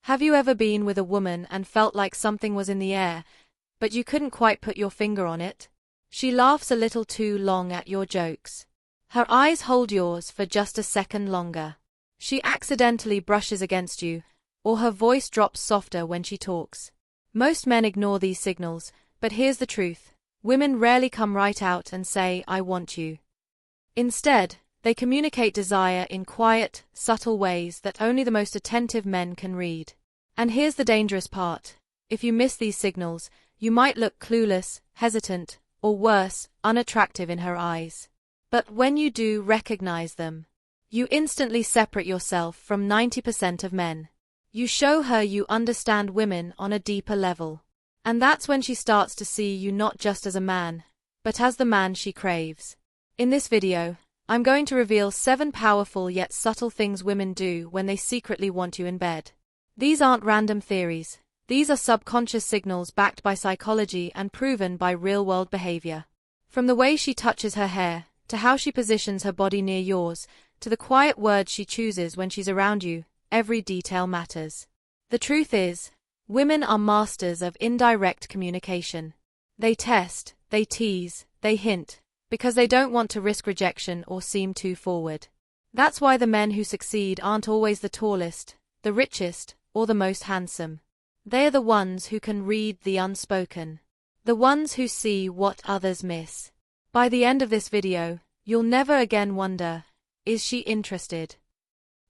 Have you ever been with a woman and felt like something was in the air, but you couldn't quite put your finger on it? She laughs a little too long at your jokes. Her eyes hold yours for just a second longer. She accidentally brushes against you, or her voice drops softer when she talks. Most men ignore these signals, but here's the truth. Women rarely come right out and say, "I want you." Instead, they communicate desire in quiet, subtle ways that only the most attentive men can read. And here's the dangerous part. If you miss these signals, you might look clueless, hesitant, or worse, unattractive in her eyes. But when you do recognize them, you instantly separate yourself from 90% of men. You show her you understand women on a deeper level. And that's when she starts to see you not just as a man, but as the man she craves. In this video, I'm going to reveal 7 powerful yet subtle things women do when they secretly want you in bed. These aren't random theories. These are subconscious signals backed by psychology and proven by real-world behavior. From the way she touches her hair, to how she positions her body near yours, to the quiet words she chooses when she's around you, every detail matters. The truth is, women are masters of indirect communication. They test, they tease, they hint, because they don't want to risk rejection or seem too forward. That's why the men who succeed aren't always the tallest, the richest, or the most handsome. They're the ones who can read the unspoken. The ones who see what others miss. By the end of this video, you'll never again wonder, is she interested?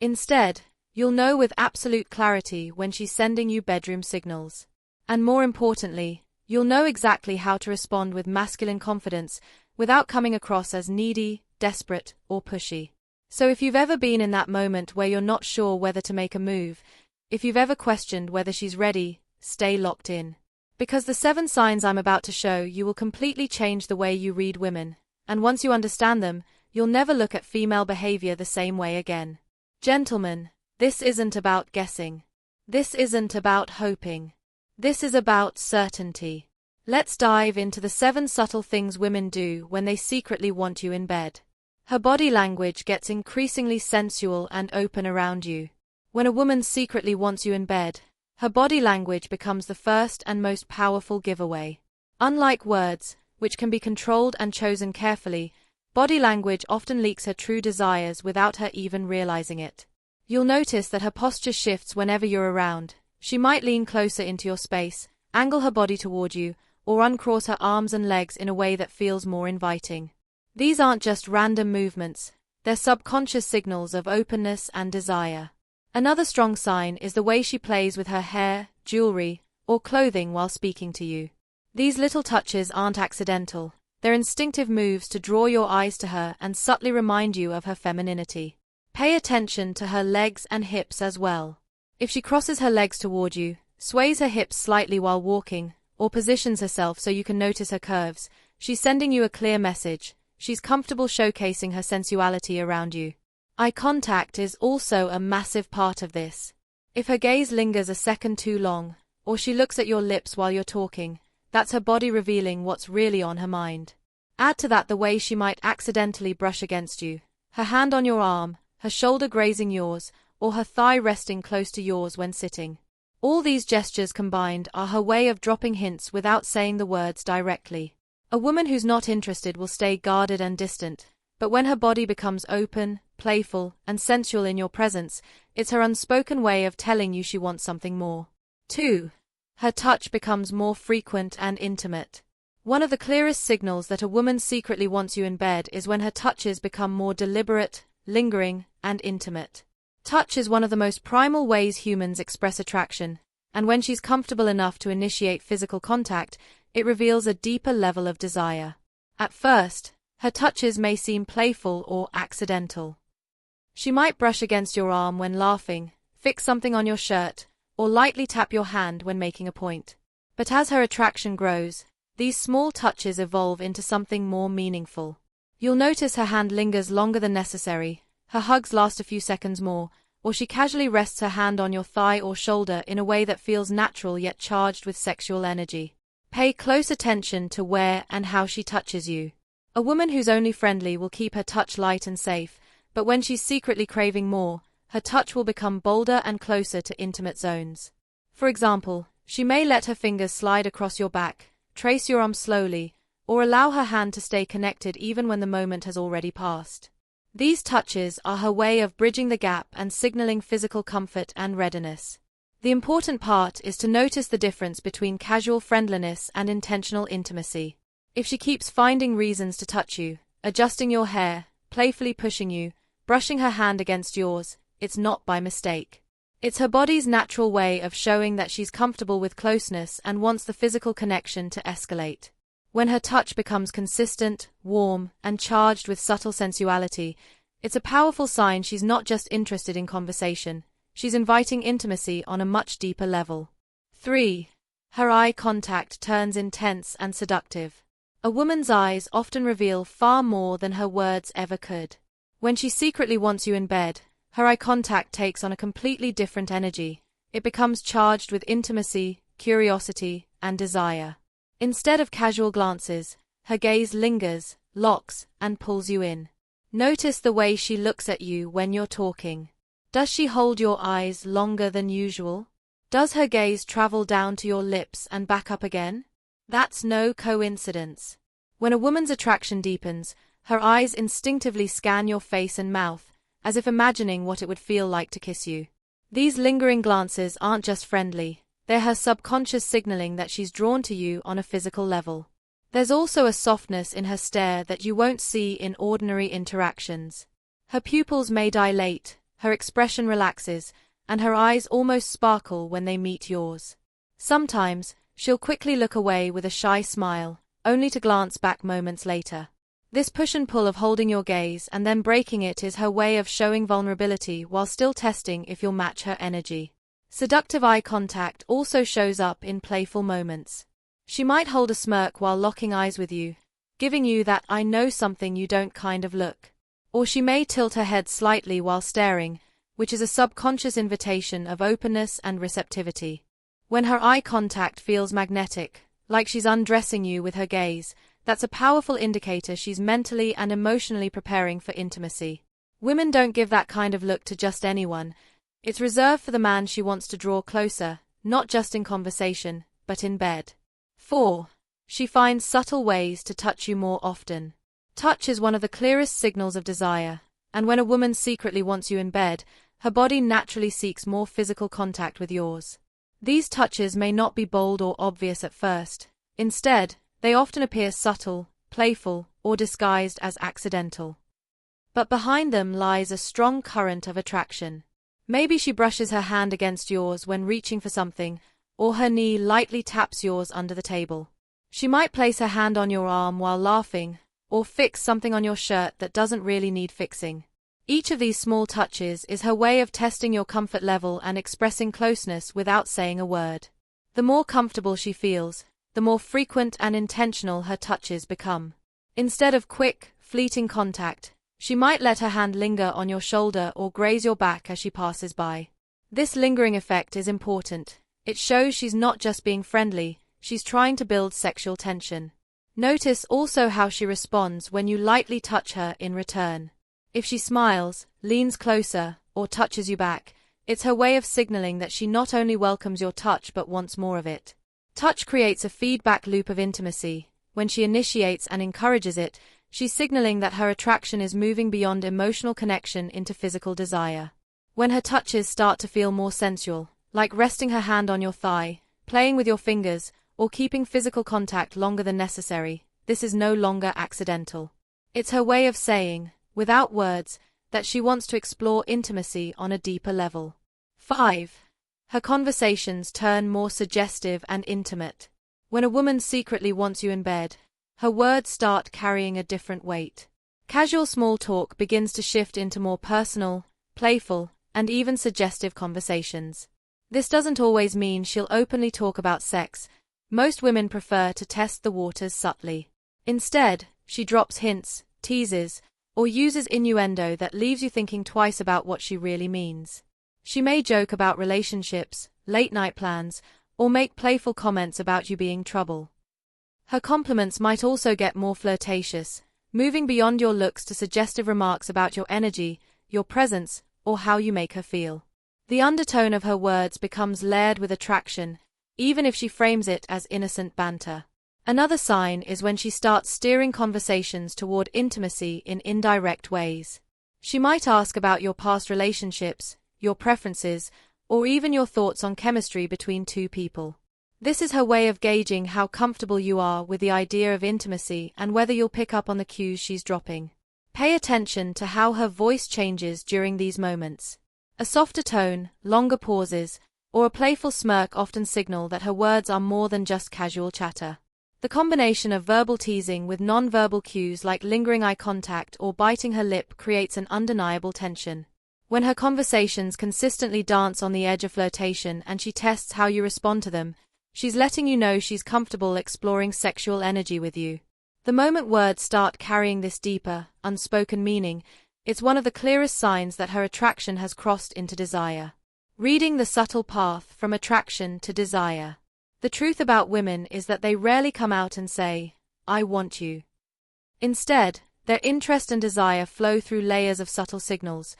Instead, you'll know with absolute clarity when she's sending you bedroom signals. And more importantly, you'll know exactly how to respond with masculine confidence without coming across as needy, desperate, or pushy. So if you've ever been in that moment where you're not sure whether to make a move, if you've ever questioned whether she's ready, stay locked in. Because the 7 signs I'm about to show you will completely change the way you read women, and once you understand them, you'll never look at female behavior the same way again. Gentlemen, this isn't about guessing. This isn't about hoping. This is about certainty. Let's dive into the 7 subtle things women do when they secretly want you in bed. Her body language gets increasingly sensual and open around you. When a woman secretly wants you in bed, her body language becomes the first and most powerful giveaway. Unlike words, which can be controlled and chosen carefully, body language often leaks her true desires without her even realizing it. You'll notice that her posture shifts whenever you're around. She might lean closer into your space, angle her body toward you, or uncross her arms and legs in a way that feels more inviting. These aren't just random movements, they're subconscious signals of openness and desire. Another strong sign is the way she plays with her hair, jewelry, or clothing while speaking to you. These little touches aren't accidental, they're instinctive moves to draw your eyes to her and subtly remind you of her femininity. Pay attention to her legs and hips as well. If she crosses her legs toward you, sways her hips slightly while walking, or positions herself so you can notice her curves, she's sending you a clear message. She's comfortable showcasing her sensuality around you. Eye contact is also a massive part of this. If her gaze lingers a second too long, or she looks at your lips while you're talking, that's her body revealing what's really on her mind. Add to that the way she might accidentally brush against you, her hand on your arm, her shoulder grazing yours, or her thigh resting close to yours when sitting. All these gestures combined are her way of dropping hints without saying the words directly. A woman who's not interested will stay guarded and distant, but when her body becomes open, playful, and sensual in your presence, it's her unspoken way of telling you she wants something more. 2. Her touch becomes more frequent and intimate. One of the clearest signals that a woman secretly wants you in bed is when her touches become more deliberate, lingering, and intimate. Touch is one of the most primal ways humans express attraction, and when she's comfortable enough to initiate physical contact, it reveals a deeper level of desire. At first, her touches may seem playful or accidental. She might brush against your arm when laughing, fix something on your shirt, or lightly tap your hand when making a point. But as her attraction grows, these small touches evolve into something more meaningful. You'll notice her hand lingers longer than necessary, her hugs last a few seconds more, or she casually rests her hand on your thigh or shoulder in a way that feels natural yet charged with sexual energy. Pay close attention to where and how she touches you. A woman who's only friendly will keep her touch light and safe, but when she's secretly craving more, her touch will become bolder and closer to intimate zones. For example, she may let her fingers slide across your back, trace your arm slowly, or allow her hand to stay connected even when the moment has already passed. These touches are her way of bridging the gap and signaling physical comfort and readiness. The important part is to notice the difference between casual friendliness and intentional intimacy. If she keeps finding reasons to touch you, adjusting your hair, playfully pushing you, brushing her hand against yours, it's not by mistake. It's her body's natural way of showing that she's comfortable with closeness and wants the physical connection to escalate. When her touch becomes consistent, warm, and charged with subtle sensuality, it's a powerful sign she's not just interested in conversation, she's inviting intimacy on a much deeper level. 3. Her eye contact turns intense and seductive. A woman's eyes often reveal far more than her words ever could. When she secretly wants you in bed, her eye contact takes on a completely different energy. It becomes charged with intimacy, curiosity, and desire. Instead of casual glances, her gaze lingers, locks, and pulls you in. Notice the way she looks at you when you're talking. Does she hold your eyes longer than usual? Does her gaze travel down to your lips and back up again? That's no coincidence. When a woman's attraction deepens, her eyes instinctively scan your face and mouth, as if imagining what it would feel like to kiss you. These lingering glances aren't just friendly, they're her subconscious signaling that she's drawn to you on a physical level. There's also a softness in her stare that you won't see in ordinary interactions. Her pupils may dilate, her expression relaxes, and her eyes almost sparkle when they meet yours. Sometimes, she'll quickly look away with a shy smile, only to glance back moments later. This push and pull of holding your gaze and then breaking it is her way of showing vulnerability while still testing if you'll match her energy. Seductive eye contact also shows up in playful moments. She might hold a smirk while locking eyes with you, giving you that "I know something you don't" kind of look. Or she may tilt her head slightly while staring, which is a subconscious invitation of openness and receptivity. When her eye contact feels magnetic, like she's undressing you with her gaze, that's a powerful indicator she's mentally and emotionally preparing for intimacy. Women don't give that kind of look to just anyone. It's reserved for the man she wants to draw closer, not just in conversation, but in bed. 4. She finds subtle ways to touch you more often. Touch is one of the clearest signals of desire, and when a woman secretly wants you in bed, her body naturally seeks more physical contact with yours. These touches may not be bold or obvious at first. Instead, they often appear subtle, playful, or disguised as accidental. But behind them lies a strong current of attraction. Maybe she brushes her hand against yours when reaching for something, or her knee lightly taps yours under the table. She might place her hand on your arm while laughing, or fix something on your shirt that doesn't really need fixing. Each of these small touches is her way of testing your comfort level and expressing closeness without saying a word. The more comfortable she feels, the more frequent and intentional her touches become. Instead of quick, fleeting contact, she might let her hand linger on your shoulder or graze your back as she passes by. This lingering effect is important. It shows she's not just being friendly, she's trying to build sexual tension. Notice also how she responds when you lightly touch her in return. If she smiles, leans closer, or touches you back, it's her way of signaling that she not only welcomes your touch but wants more of it. Touch creates a feedback loop of intimacy. When she initiates and encourages it, she's signaling that her attraction is moving beyond emotional connection into physical desire. When her touches start to feel more sensual, like resting her hand on your thigh, playing with your fingers, or keeping physical contact longer than necessary, this is no longer accidental. It's her way of saying, without words, that she wants to explore intimacy on a deeper level. 5. Her conversations turn more suggestive and intimate. When a woman secretly wants you in bed, her words start carrying a different weight. Casual small talk begins to shift into more personal, playful, and even suggestive conversations. This doesn't always mean she'll openly talk about sex. Most women prefer to test the waters subtly. Instead, she drops hints, teases, or uses innuendo that leaves you thinking twice about what she really means. She may joke about relationships, late-night plans, or make playful comments about you being trouble. Her compliments might also get more flirtatious, moving beyond your looks to suggestive remarks about your energy, your presence, or how you make her feel. The undertone of her words becomes layered with attraction, even if she frames it as innocent banter. Another sign is when she starts steering conversations toward intimacy in indirect ways. She might ask about your past relationships, your preferences, or even your thoughts on chemistry between two people. This is her way of gauging how comfortable you are with the idea of intimacy and whether you'll pick up on the cues she's dropping. Pay attention to how her voice changes during these moments. A softer tone, longer pauses, or a playful smirk often signal that her words are more than just casual chatter. The combination of verbal teasing with non-verbal cues like lingering eye contact or biting her lip creates an undeniable tension. When her conversations consistently dance on the edge of flirtation and she tests how you respond to them, she's letting you know she's comfortable exploring sexual energy with you. The moment words start carrying this deeper, unspoken meaning, it's one of the clearest signs that her attraction has crossed into desire. Reading the subtle path from attraction to desire. The truth about women is that they rarely come out and say, "I want you." Instead, their interest and desire flow through layers of subtle signals: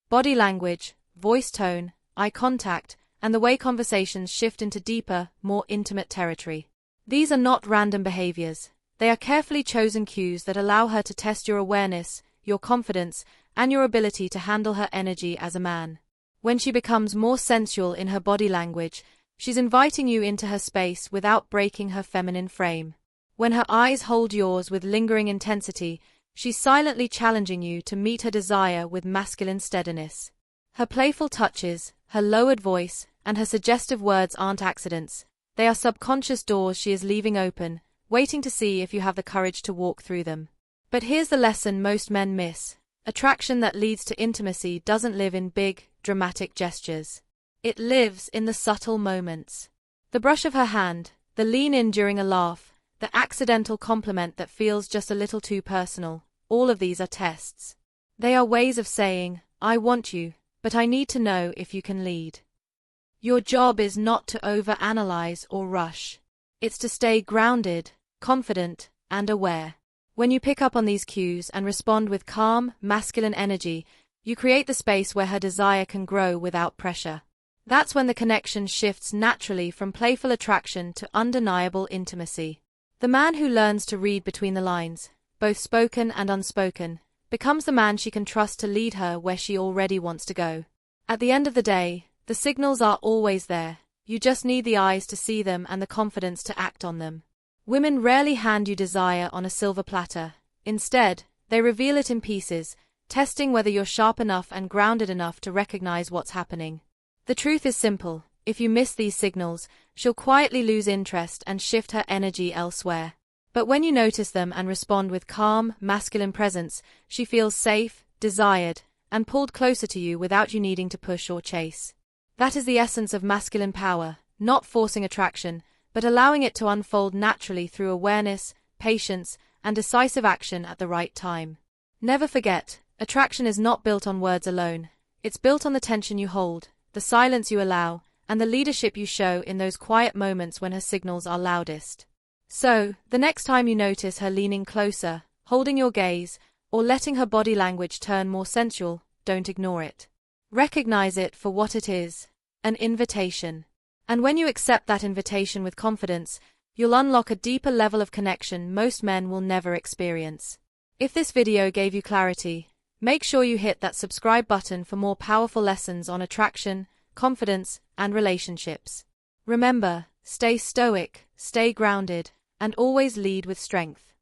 body language, voice tone, eye contact, and the way conversations shift into deeper, more intimate territory. These are not random behaviors. They are carefully chosen cues that allow her to test your awareness, your confidence, and your ability to handle her energy as a man. When she becomes more sensual in her body language, she's inviting you into her space without breaking her feminine frame. When her eyes hold yours with lingering intensity, she's silently challenging you to meet her desire with masculine steadiness. Her playful touches, her lowered voice, and her suggestive words aren't accidents. They are subconscious doors she is leaving open, waiting to see if you have the courage to walk through them. But here's the lesson most men miss. Attraction that leads to intimacy doesn't live in big, dramatic gestures. It lives in the subtle moments. The brush of her hand, the lean in during a laugh, the accidental compliment that feels just a little too personal, all of these are tests. They are ways of saying, "I want you, but I need to know if you can lead." Your job is not to overanalyze or rush. It's to stay grounded, confident, and aware. When you pick up on these cues and respond with calm, masculine energy, you create the space where her desire can grow without pressure. That's when the connection shifts naturally from playful attraction to undeniable intimacy. The man who learns to read between the lines, both spoken and unspoken, becomes the man she can trust to lead her where she already wants to go. At the end of the day, the signals are always there. You just need the eyes to see them and the confidence to act on them. Women rarely hand you desire on a silver platter. Instead, they reveal it in pieces, testing whether you're sharp enough and grounded enough to recognize what's happening. The truth is simple: if you miss these signals, she'll quietly lose interest and shift her energy elsewhere. But when you notice them and respond with calm, masculine presence, she feels safe, desired, and pulled closer to you without you needing to push or chase. That is the essence of masculine power, not forcing attraction, but allowing it to unfold naturally through awareness, patience, and decisive action at the right time. Never forget, attraction is not built on words alone. It's built on the tension you hold, the silence you allow, and the leadership you show in those quiet moments when her signals are loudest. So, the next time you notice her leaning closer, holding your gaze, or letting her body language turn more sensual, don't ignore it. Recognize it for what it is: an invitation. And when you accept that invitation with confidence, you'll unlock a deeper level of connection most men will never experience. If this video gave you clarity, make sure you hit that subscribe button for more powerful lessons on attraction, confidence, and relationships. Remember, stay stoic, stay grounded, and always lead with strength.